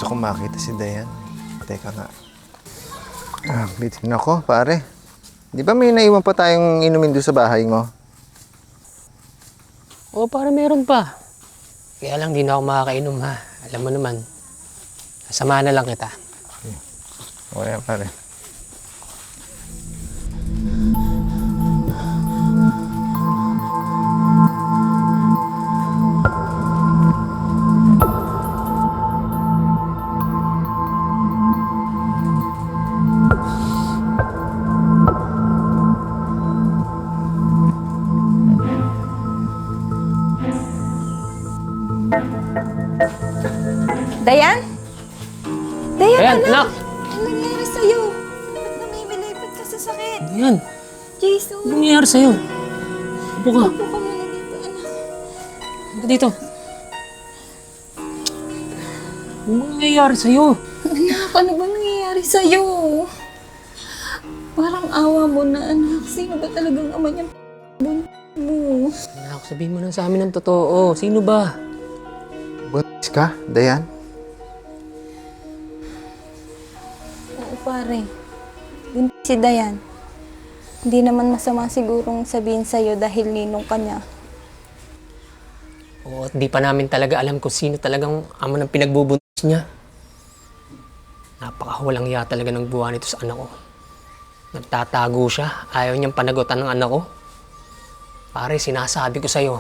kong makita si Dayan. Teka nga. Bitin ako, pare. Di ba may naiwan pa tayong inumin doon sa bahay mo? Oo, para meron pa. Kaya lang di na ako makakainom ha. Alam mo naman, samahan na lang kita. O yan, pare. Dayan? Dayan, Ayan, anak! Ano nangyari sa'yo? Ba't namimilipit ka sa sakit? Ayan, Jason, anong nangyayari sa'yo? Upo ka. upo ka muna dito, anak. Upo dito. Anong nangyayari sa'yo? Anak, ano ba nangyayari sa'yo? Parang awa mo na, anak. Sino ba talagang ama niyang mo? Anak, sabihin mo na sa amin ang totoo. Sino ba? Buntis ka, Dayan? Oo, pare. Buntis si Dayan. Hindi naman masama sigurong sabihin sa'yo dahil ninong ka niya. Oo, at di pa namin talaga alam kung sino talagang ama ng pinagbubuntis niya. Napakawalang iya talaga ng buwan nito sa anak ko. Nagtatago siya. Ayaw niyang panagutan ng anak ko. Pare, sinasabi ko sa'yo,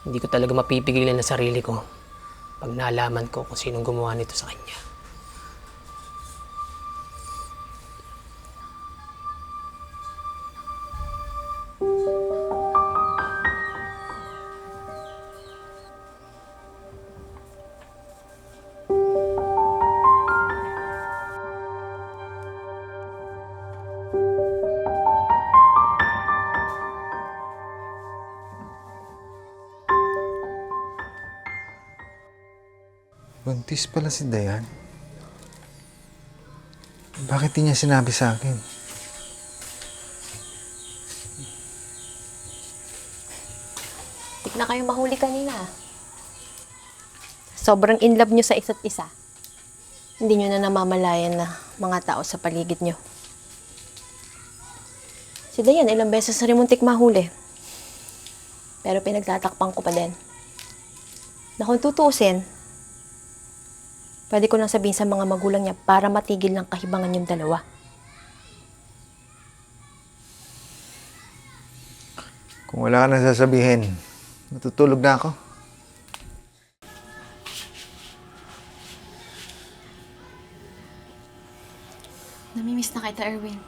hindi ko talaga mapipigilan na sarili ko pag nalaman ko kung sinong gumawa nito sa kanya. Buntis pala si Dayan. Bakit di niya sinabi sa akin? Tik na kayo mahuli kanina. Sobrang in love nyo sa isa't isa. Hindi nyo na namamalayan na mga tao sa paligid nyo. Si Dayan, ilang beses na rin muntik mahuli. Pero pinagtatakpan ko pa din. Na kung tutuusin, pwede ko lang sabihin sa mga magulang niya para matigil ng kahibangan yung dalawa. Kung wala ka na sasabihin, matutulog na ako. Namimiss na kita, Erwin.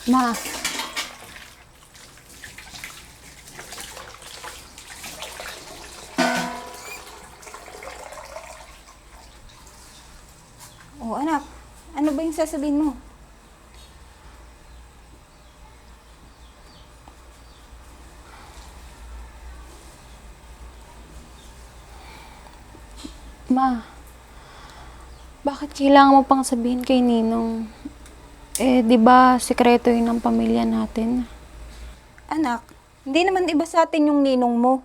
Ma. Oh, anak. Ano ba yung sasabihin mo? Ma, bakit kailangan mo pang sabihin kay Ninong? Eh, di ba sikreto yun ng pamilya natin? Anak, hindi naman iba sa atin yung ninong mo.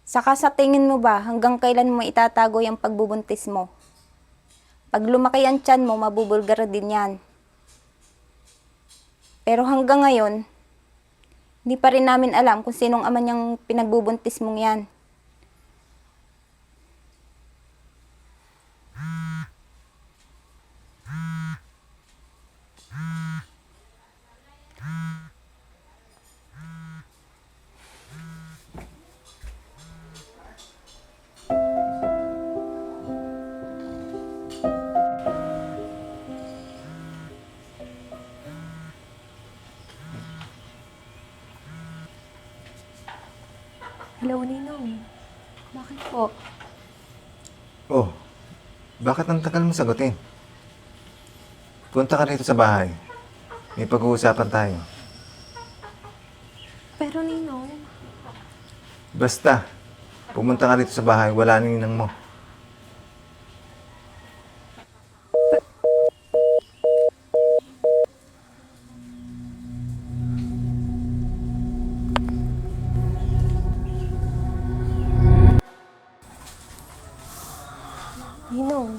Saka sa tingin mo ba, hanggang kailan mo itatago yung pagbubuntis mo? Pag lumaki ang tiyan mo, mabubulgar din yan. Pero hanggang ngayon, hindi pa rin namin alam kung sinong ama niyang pinagbubuntis mong yan. Hello, Ninong. Bakit ang tagal mo sagutin? Punta ka rito sa bahay. May pag-uusapan tayo. Pero Ninong, Basta, pumunta ka rito sa bahay, wala ang ninang mo. Ninong,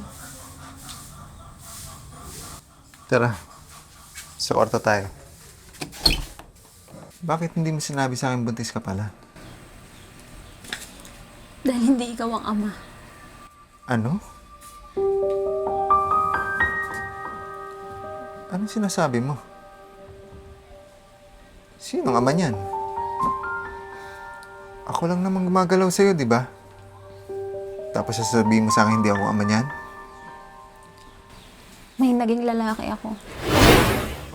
Tara, sa kwarto tayo. Bakit hindi mo sinabi sa akin buntis ka pala? dahil hindi ikaw ang ama. Ano? Anong sinasabi mo? Sinong ama niyan? Ako lang namang gumagalaw sa'yo, di ba? Tapos sasabihin mo sa akin hindi ako ama niyan? May naging lalaki ako.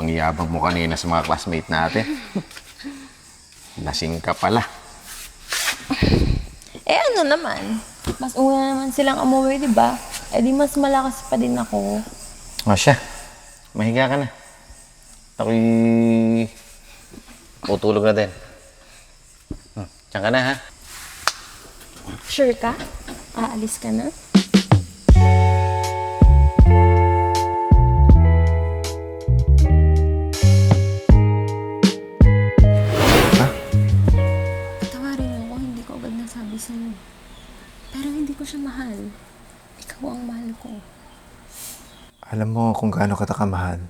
Ang yabang mo kanina sa mga classmate natin. Lasing ka pala. eh ano naman? Mas una naman silang umuwi, di ba? Eh di mas malakas pa din ako. O siya, mahiga ka na. Ako'y tutulog na din. Diyan ka na, ha? Sure ka? Aalis ka na? Tawarin mo ako, hindi ko agad nasabi sa'yo. Pero hindi ko siya mahal. Ikaw ang mahal ko. Alam mo kung gaano kita kamahal.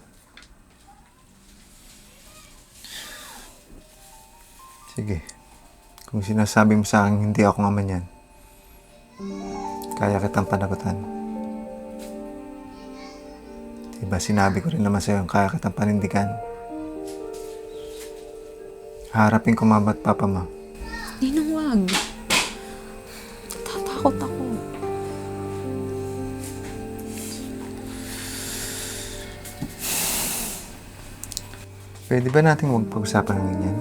Sige. Kung sinasabi mo sa akin hindi ako ama niyan, kaya kitang panagutan. Diba sinabi ko rin naman sa'yo kaya kitang panindigan. Harapin ko mama at papa mo. Ninong, wag. Tatakot ako. Pwede ba nating huwag pag-usapan ng ganyan?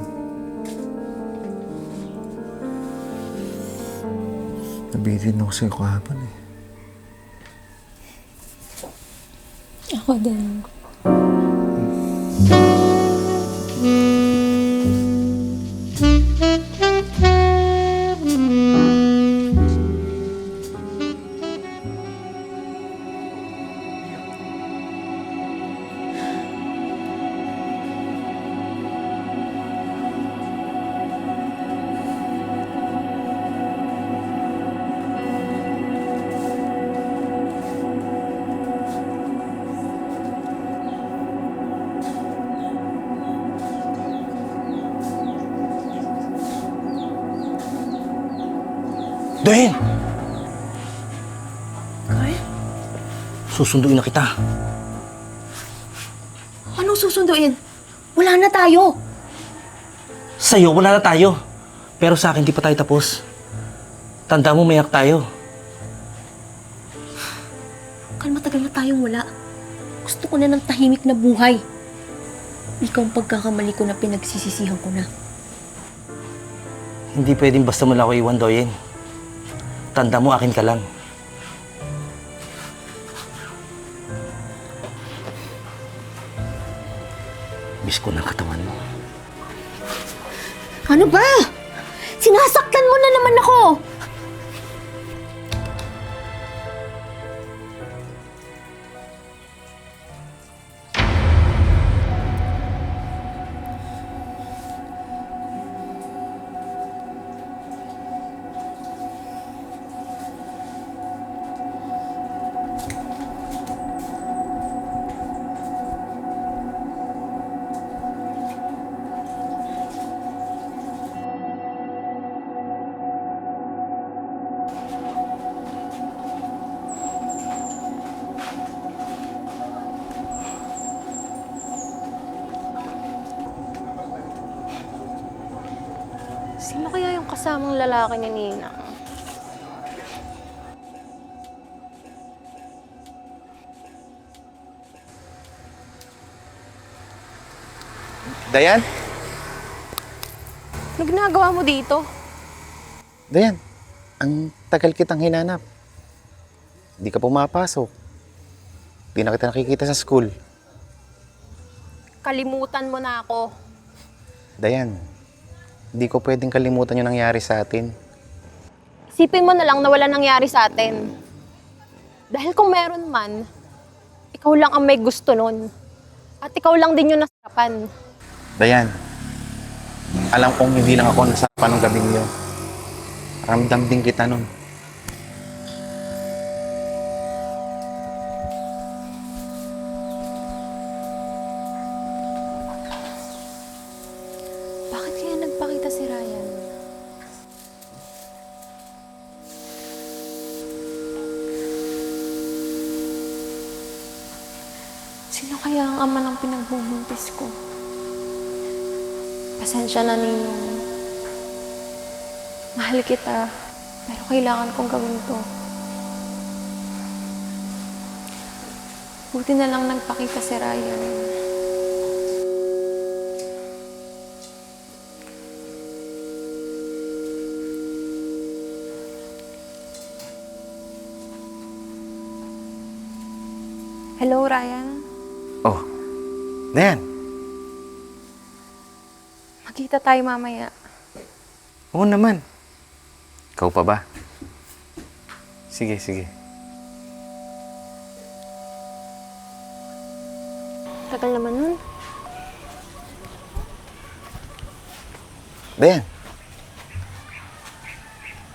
Nabitin ako sa'yo kahapon eh. Ako din. Dahin! Carl? Susunduin na kita. Anong susunduin? Wala na tayo! Sa'yo, wala na tayo. Pero sa akin, di pa tayo tapos. Tanda mo, mayak tayo. Carl, matagal na tayong wala. Gusto ko na ng tahimik na buhay. Ikaw ang pagkakamali ko na pinagsisisihan ko na. Hindi pwedeng basta mo lang ako iwan, Doyen. Tanda mo, akin ka lang. Miss ko ng katawan mo. Ano ba? Sinasaktan mo na naman ako! Sino kaya yung kasamang lalaki ni Ninang? Dayan? Ano ginagawa mo dito? Dayan, ang tagal kitang hinanap. Di ka pumapasok. Di na kita nakikita sa school. Kalimutan mo na ako. Dayan, di ko pwedeng kalimutan yung nangyari sa atin. Isipin mo na lang na wala nangyari sa atin. Dahil kung meron man, ikaw lang ang may gusto nun. At ikaw lang din yung nasarapan. Dayan, alam kong hindi lang ako nasapan ng gabing yun. Ramdam din kita nun. Bakit kaya nagpakita si Ryan? Sino kaya ang ama ng pinagbubuntis ko? Pasensya na, Ninong. Mahal kita, pero kailangan kong gawin to. Buti na lang nagpakita si Ryan. Hello, Ryan. Oh, Dayan, Magkita tayo mamaya. oo naman. Ikaw pa ba? Sige, sige. Tagal naman nun. Dayan,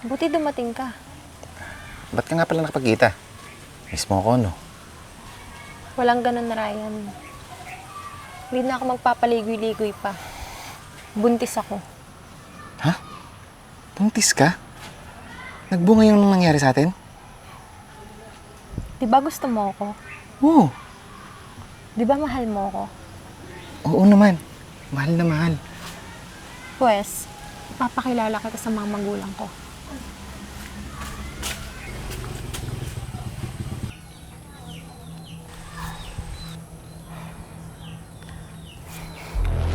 Buti dumating ka. ba't ka nga pala nakapagkita? Mismo ako, no? Walang ganun, Ryan. Hindi na ako magpapaligoy-ligoy pa. Buntis ako. Ha? Buntis ka? Nagbunga yung nangyari sa atin? Di ba gusto mo ako? Oo. Di ba mahal mo ako? Oo naman. Mahal na mahal. Pwes, papakilala kita sa mga magulang ko.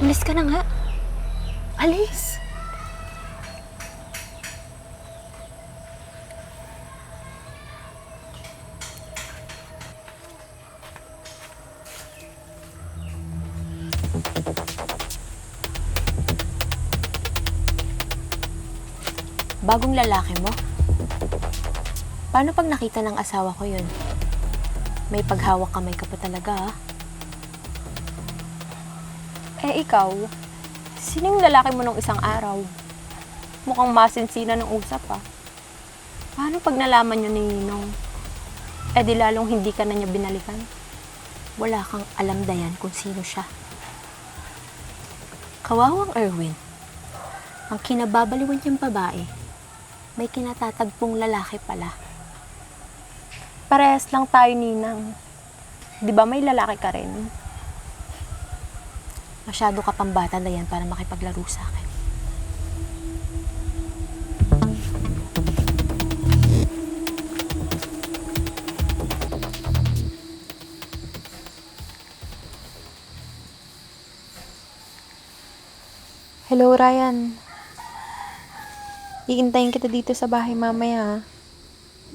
Alis ka na nga. Alis! Bagong lalaki mo? Paano pag nakita ng asawa ko yun? May paghawak kamay ka pa talaga, ah. Eh ikaw, sinong lalaki mo nung isang araw? Mukhang masinsina ng usap ah. Paano pag nalaman nyo ni Ninong? Eh di lalong hindi ka na niya binalikan. Wala kang alam, Dayan, kung sino siya. Kawawang Erwin, ang kinababaliwan niyang babae, may kinatatagpong lalaki pala. Parehas lang tayo, Ninang. Di ba may lalaki ka rin? Masyado ka pang bata, Dayan, para makipaglaro sa akin. Hello, Ryan. Iintayin kita dito sa bahay mamaya.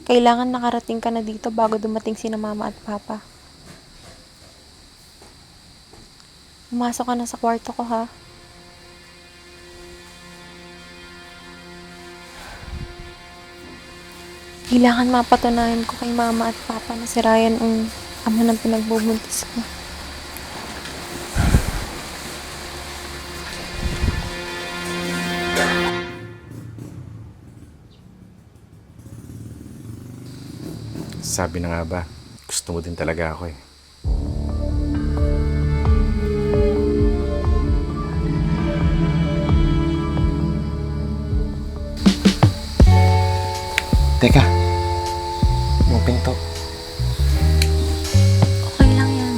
Kailangan nakarating ka na dito bago dumating sina mama at papa. Pumasok ka na sa kwarto ko, ha? Kailangan mapatunayan ko kay mama at papa na si Ryan ang ama ng pinagbubuntis ko. Sabi na nga ba, gusto mo din talaga ako eh. Teka, yung pinto. Okay lang yan.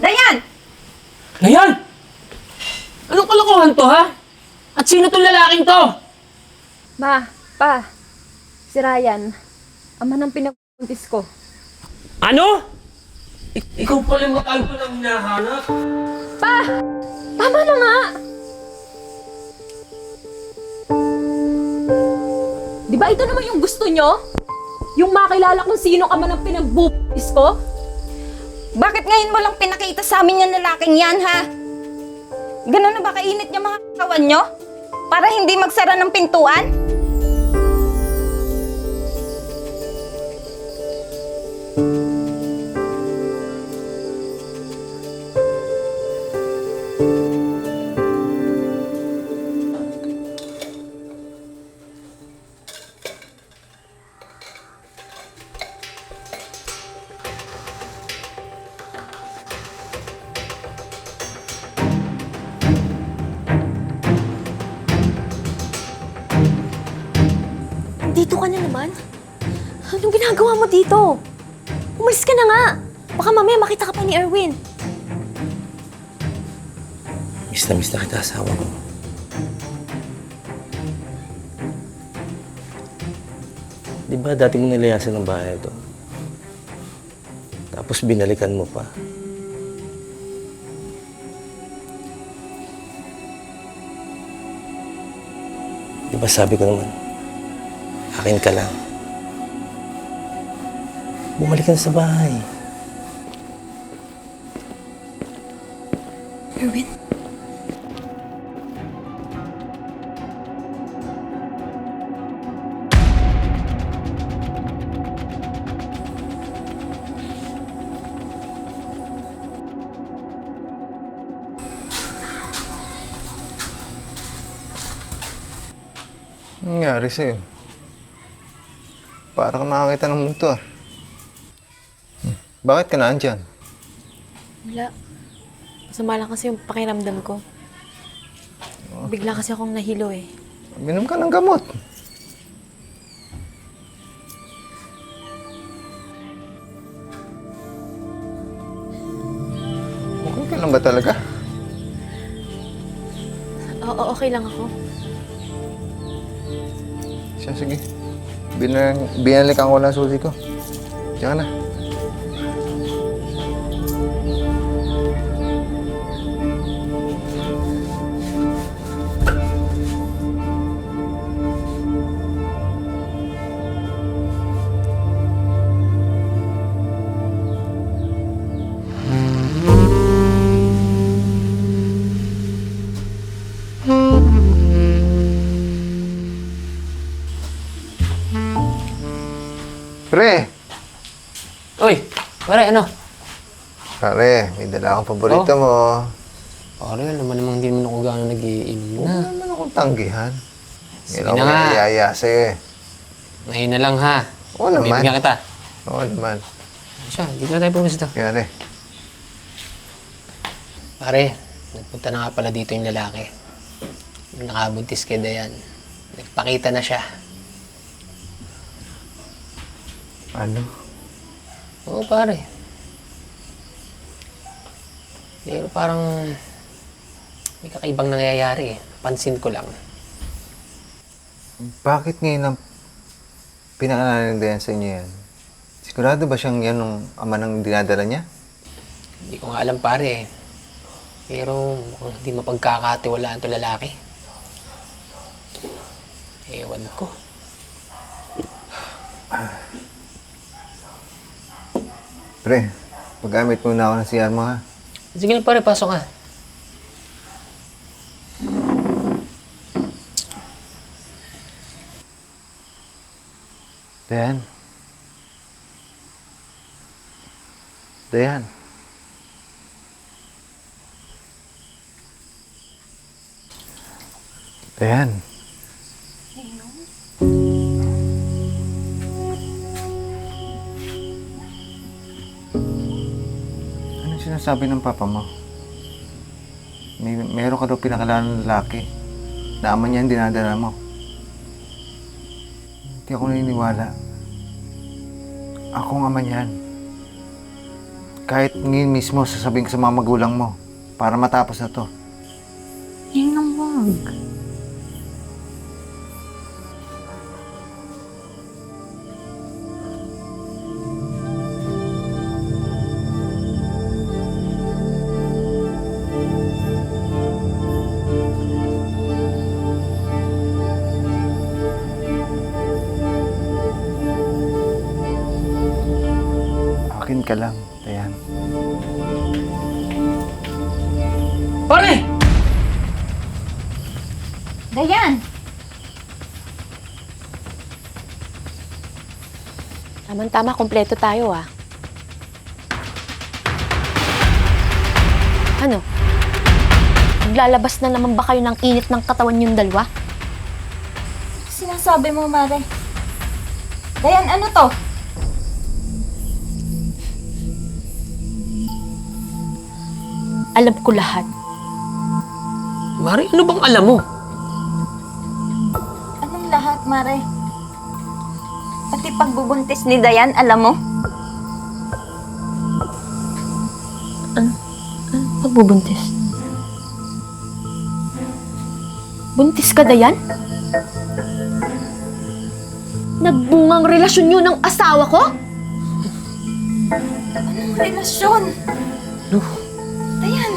Dayan! Ngayon! Anong kalokohan to, ha? At sino tong lalaking to? Ma, pa, si Ryan. Ama ng pinagbuntis ko. Ano? Ikaw pala yung matagal ko nang hinahanap. Tama na nga! Di ba ito naman yung gusto nyo? Yung makilala kung sino ka man ang pinagbubuntis ko? Bakit ngayon mo lang pinakita sa amin yung lalaking yan, ha? Ganun na ba kainit niya mga katawan nyo? Para hindi magsara ng pintuan? Dito ka na naman? Anong ginagawa mo dito? Umalis ka na nga! Baka mamaya makita ka pa ni Erwin. Miss na kita, asawa ko. Di ba dati mo nilayasan ng bahay ito? Tapos binalikan mo pa. Di ba sabi ko naman, akin ka lang. Bumalik ka na sa bahay. Erwin? Anong nangyari sa'yo? Parang nakakita ng multo ah. Bakit ka naandyan? Wala. Masama lang kasi yung pakiramdam ko. Bigla kasi akong nahilo eh. Minom ka ng gamot. Okay ka lang ba talaga? Oo, okay lang ako. Siya, sige. Binalikan ko lang susi ko. Diyan ka na. Pre! Uy, pare, ano? Pare, may dala akong paborito mo. Pare, naman namang hindi naman ako gano'n nagiinom Huwag na. naman akong tanggihan. Sige Hindi na ako nga. naiaya sa'yo eh. Ngayon na lang ha. Oo naman. Bibigyan kita. Oo naman. Siya, dito na tayo pumunta. Kaya Pare, nagpunta na nga pala dito yung lalaki. Yung nakabuntis kay Dayan. Nagpakita na siya. ano? Oo, pare. Pero parang may kakaibang nangyayari eh. Pansin ko lang. Bakit ngayon ang pinakananindihan sa inyo yan? Sigurado ba siyang yan ng ama ng dinadala niya? Hindi ko nga alam, pare eh. Pero mukhang hindi mapagkakatiwalaan to lalaki. Ewan ko. Pre, paggamit muna ako ng CR mo ha. Sige na pare, pasok ka. Dayan. Dayan. Dayan. Anong sinasabi ng papa mo? Meron ka daw pinakalaan ng lalaki na ama niya ang dinadala mo. Hindi ako naniniwala. Ako ang ama niyan. Kahit ngayon mismo sasabihin ko sa mga magulang mo para matapos na to. Ninong, wag. Mag-isipin ka lang, Dayan. Pare! Dayan! Tama-tama, kompleto tayo ah. Ano? Naglalabas na naman ba kayo ng init ng katawan yung dalawa? Sinasabi mo, Mare. Dayan, ano to? Alam ko lahat. Mari, ano bang alam mo? Anong lahat, Mare? Pati pagbubuntis ni Dayan, alam mo? Pagbubuntis. Buntis ka, Dayan? Nagbungang relasyon yun ng asawa ko? Anong relasyon? Dayan!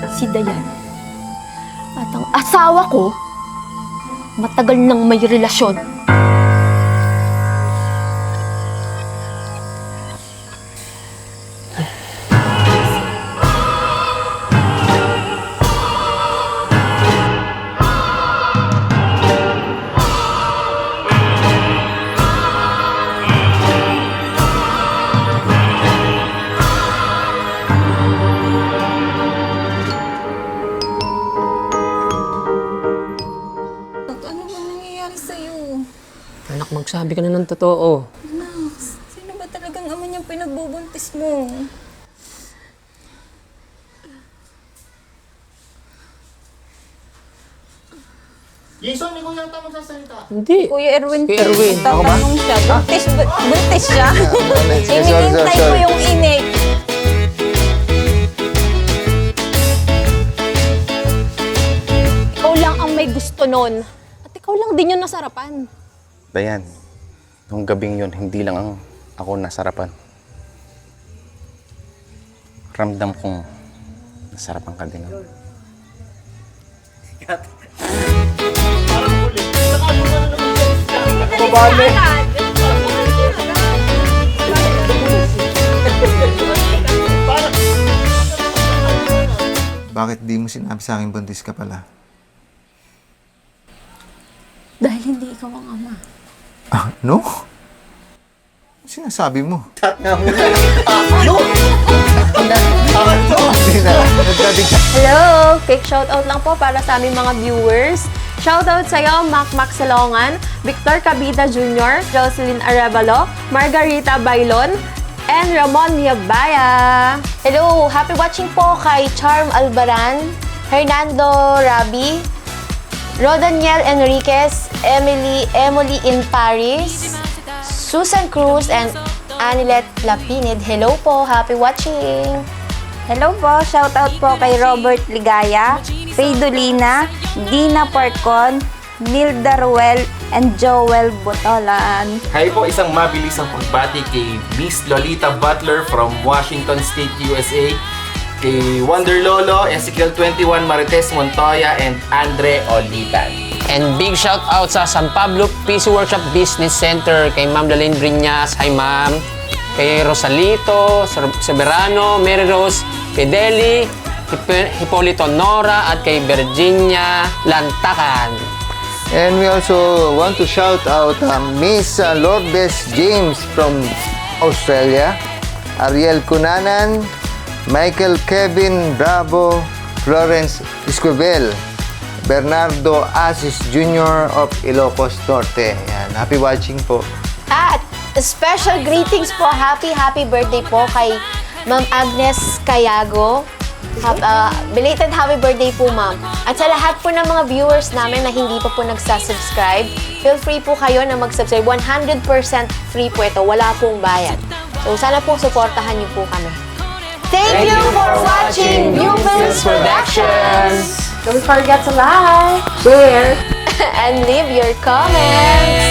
Si Dayan. At ang asawa ko, matagal nang may relasyon. Ano ba nangyayari sa'yo? Anak, magsabi ka na ng totoo. Anak, sino ba talagang ama niyang pinagbubuntis mo? Hindi. Kuya Erwin, Si Erwin. tatanong siya. Buntis siya. Sorry, Inihintay ko sorry. yung image. Ikaw lang ang may gusto nun. At ikaw lang din yung nasarapan. Dayan, nung gabing yun, hindi lang ako nasarapan. Ramdam kong nasarapan ka din. Bakit di mo sinabi sa akin buntis ka pala? Dahil hindi ikaw ang ama. Ah, no? Sinasabi mo? Hindi na. Hello! Quick shoutout lang po para sa aming mga viewers. Shoutout sa'yo, Mac Salongan, Victor Cabida Jr., Jocelyn Arevalo, Margarita Bailon, and Ramon Yabaya. Hello! Happy watching po kay Charm Albaran, Hernando Rabi, Rodaniel Enriquez, Emily in Paris, Susan Cruz, and Anilet Lapinid. Hello po! Happy watching! Hello po, shoutout po kay Robert Ligaya, Faye Dolina, Dina Parcon, Nilda Ruel, and Joel Botolan. Hi po, isang mabilisang pagbati kay Miss Lolita Butler from Washington State, USA, kay Wonder Lolo, Ezekiel 21, Marites Montoya, and Andre Olitan. And big shout out sa San Pablo PC Workshop Business Center kay Ma'am Lalaine Briñas. Hi, Ma'am. Kay Rosalito, Severano, Mary Rose, kay Deli, Hipolito Nora, at kay Virginia Lantakan. And we also want to shout out Miss Lourdes James from Australia, Ariel Cunanan, Michael Kevin Bravo, Florence Esquivel, Bernardo Asis Jr. of Ilocos Norte. Yan. Happy watching po. At special greetings po, happy birthday po kay Ma'am Agnes Cayago. Belated happy birthday po, Ma'am. At sa lahat po ng mga viewers namin na hindi pa po nagsasubscribe, feel free po kayo na mag-subscribe. 100% free po ito, wala pong bayad. So sana po supportahan niyo po kami. Thank you for watching New Films Productions! Don't forget to like, share, and leave your comments!